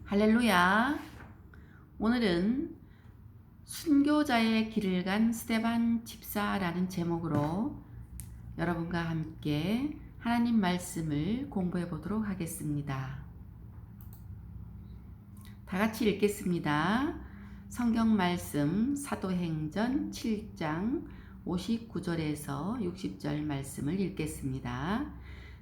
할렐루야. 오늘은 순교자의 길을 간 스데반 집사라는 제목으로 여러분과 함께 하나님 말씀을 공부해 보도록 하겠습니다. 다 같이 읽겠습니다. 성경 말씀 사도행전 7장 59절에서 60절 말씀을 읽겠습니다.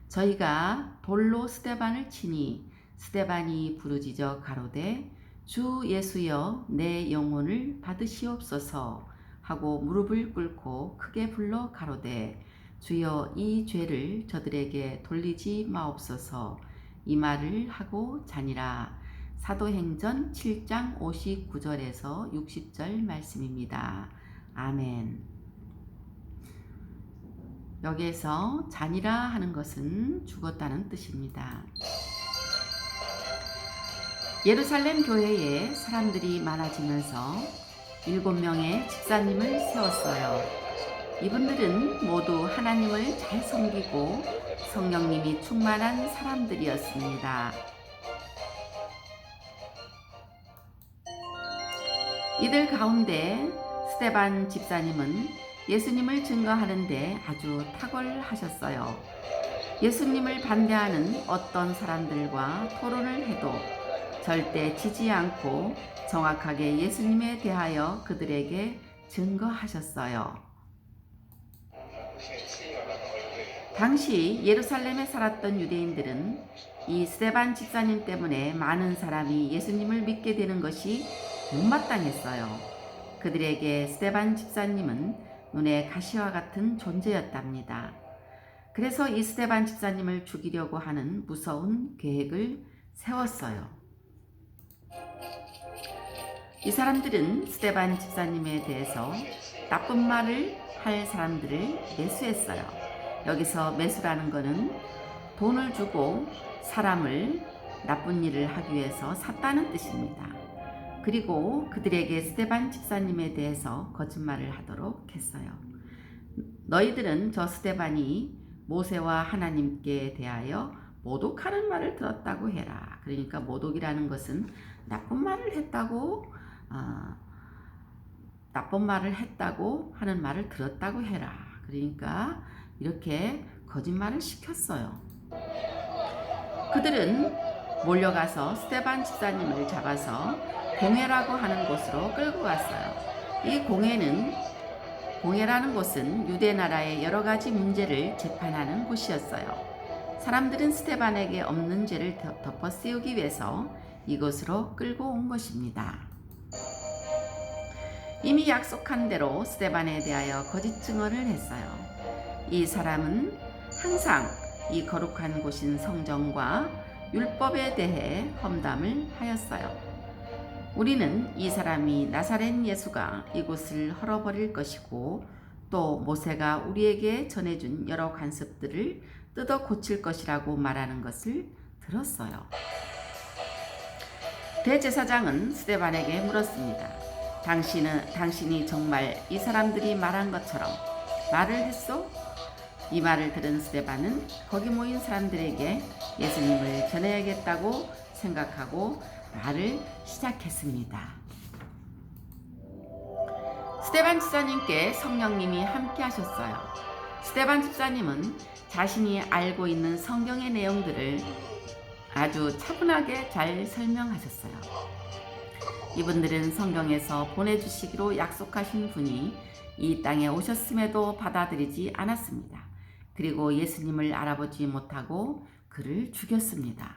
저희가 돌로 스데반을 치니 스데반이 부르짖어 가로되 주 예수여 내 영혼을 받으시옵소서 하고 무릎을 꿇고 크게 불러 가로되 주여 이 죄를 저들에게 돌리지 마옵소서 이 말을 하고 자니라. 사도행전 7장 59절에서 60절 말씀입니다. 아멘. 여기에서 자니라 하는 것은 죽었다는 뜻입니다. 예루살렘 교회에 사람들이 많아지면서 7명의 집사님을 세웠어요. 이분들은 모두 하나님을 잘 섬기고 성령님이 충만한 사람들이었습니다. 이들 가운데 스데반 집사님은 예수님을 증거하는데 아주 탁월하셨어요. 예수님을 반대하는 어떤 사람들과 토론을 해도 절대 지지 않고 정확하게 예수님에 대하여 그들에게 증거하셨어요. 당시 예루살렘에 살았던 유대인들은 이 스데반 집사님 때문에 많은 사람이 예수님을 믿게 되는 것이 못마땅했어요. 그들에게 스데반 집사님은 눈에 가시와 같은 존재였답니다. 그래서 이 스데반 집사님을 죽이려고 하는 무서운 계획을 세웠어요. 이 사람들은 스데반 집사님에 대해서 나쁜 말을 할 사람들을 매수했어요. 여기서 매수라는 것은 돈을 주고 사람을 나쁜 일을 하기 위해서 샀다는 뜻입니다. 그리고 그들에게 스데반 집사님에 대해서 거짓말을 하도록 했어요. 너희들은 저 스데반이 모세와 하나님께 대하여 모독하는 말을 들었다고 해라. 그러니까 모독이라는 것은 나쁜 말을 했다고 하는 말을 들었다고 해라. 그러니까 이렇게 거짓말을 시켰어요. 그들은 몰려가서 스데반 집사님을 잡아서 공회라고 하는 곳으로 끌고 갔어요. 이 공회라는 곳은 유대 나라의 여러 가지 문제를 재판하는 곳이었어요. 사람들은 스데반에게 없는 죄를 덮어 씌우기 위해서 이곳으로 끌고 온 것입니다. 이미 약속한 대로 스데반에 대하여 거짓 증언을 했어요. 이 사람은 항상 이 거룩한 곳인 성전과 율법에 대해 험담을 하였어요. 우리는 이 사람이 나사렛 예수가 이곳을 헐어버릴 것이고 또 모세가 우리에게 전해준 여러 관습들을 뜯어 고칠 것이라고 말하는 것을 들었어요. 대제사장은 스데반에게 물었습니다. 당신이 정말 이 사람들이 말한 것처럼 말을 했소? 이 말을 들은 스데반은 거기 모인 사람들에게 예수님을 전해야겠다고 생각하고 말을 시작했습니다. 스데반 집사님께 성령님이 함께 하셨어요. 스데반 집사님은 자신이 알고 있는 성경의 내용들을 아주 차분하게 잘 설명하셨어요. 이분들은 성경에서 보내주시기로 약속하신 분이 이 땅에 오셨음에도 받아들이지 않았습니다. 그리고 예수님을 알아보지 못하고 그를 죽였습니다.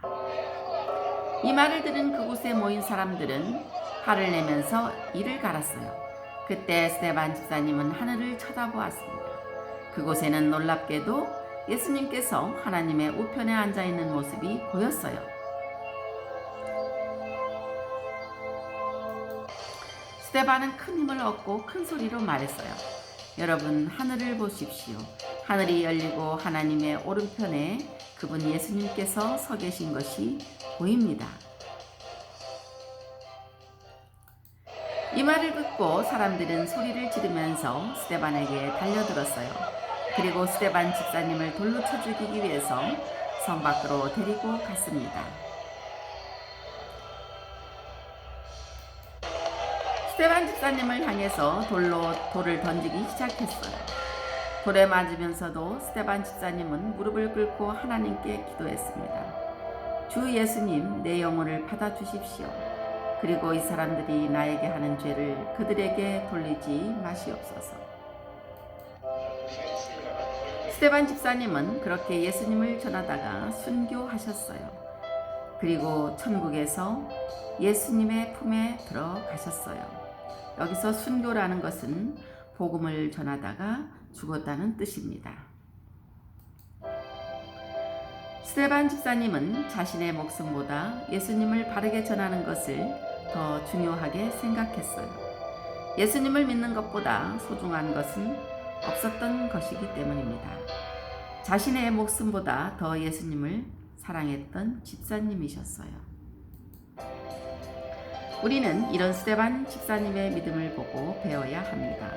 이 말을 들은 그곳에 모인 사람들은 화를 내면서 이를 갈았어요. 그때 스데반 집사님은 하늘을 쳐다보았습니다. 그곳에는 놀랍게도 예수님께서 하나님의 우편에 앉아있는 모습이 보였어요. 스데반은 큰 힘을 얻고 큰 소리로 말했어요. 여러분, 하늘을 보십시오. 하늘이 열리고 하나님의 오른편에 그분 예수님께서 서 계신 것이 보입니다. 이 말을 듣고 사람들은 소리를 지르면서 스데반에게 달려들었어요. 그리고 스데반 집사님을 돌로 쳐 죽이기 위해서 성 밖으로 데리고 갔습니다. 스테반 집사님을 향해서 돌을 던지기 시작했어요. 돌에 맞으면서도 스테반 집사님은 무릎을 꿇고 하나님께 기도했습니다. 주 예수님, 내 영혼을 받아주십시오. 그리고 이 사람들이 나에게 하는 죄를 그들에게 돌리지 마시옵소서. 스테반 집사님은 그렇게 예수님을 전하다가 순교하셨어요. 그리고 천국에서 예수님의 품에 들어가셨어요. 여기서 순교라는 것은 복음을 전하다가 죽었다는 뜻입니다. 스테반 집사님은 자신의 목숨보다 예수님을 바르게 전하는 것을 더 중요하게 생각했어요. 예수님을 믿는 것보다 소중한 것은 없었던 것이기 때문입니다. 자신의 목숨보다 더 예수님을 사랑했던 집사님이셨어요. 우리는 이런 스테반 집사님의 믿음을 보고 배워야 합니다.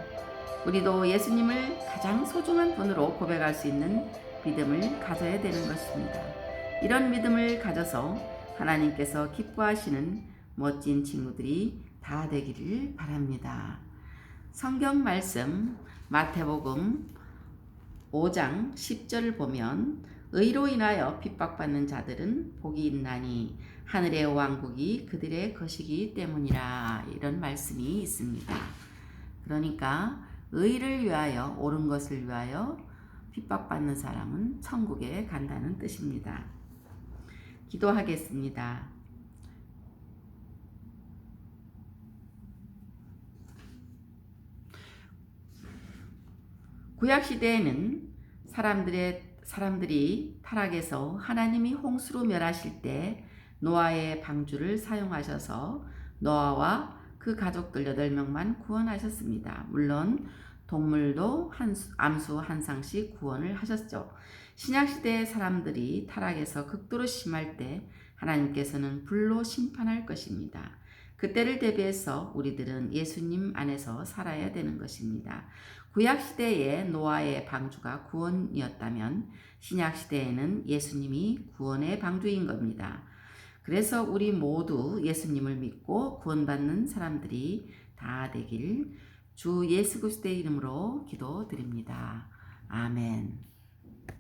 우리도 예수님을 가장 소중한 분으로 고백할 수 있는 믿음을 가져야 되는 것입니다. 이런 믿음을 가져서 하나님께서 기뻐하시는 멋진 친구들이 다 되기를 바랍니다. 성경 말씀 마태복음 5장 10절을 보면 의로 인하여 핍박받는 자들은 복이 있나니 하늘의 왕국이 그들의 것이기 때문이라, 이런 말씀이 있습니다. 그러니까 의를 위하여, 옳은 것을 위하여 핍박받는 사람은 천국에 간다는 뜻입니다. 기도하겠습니다. 구약시대에는 사람들이 타락해서 하나님이 홍수로 멸하실 때 노아의 방주를 사용하셔서 노아와 그 가족들 8명만 구원하셨습니다. 물론 동물도 암수 한 쌍씩 구원을 하셨죠. 신약시대의 사람들이 타락해서 극도로 심할 때 하나님께서는 불로 심판할 것입니다. 그때를 대비해서 우리들은 예수님 안에서 살아야 되는 것입니다. 구약시대에 노아의 방주가 구원이었다면 신약시대에는 예수님이 구원의 방주인 겁니다. 그래서 우리 모두 예수님을 믿고 구원받는 사람들이 다 되길 주 예수 그리스도의 이름으로 기도드립니다. 아멘.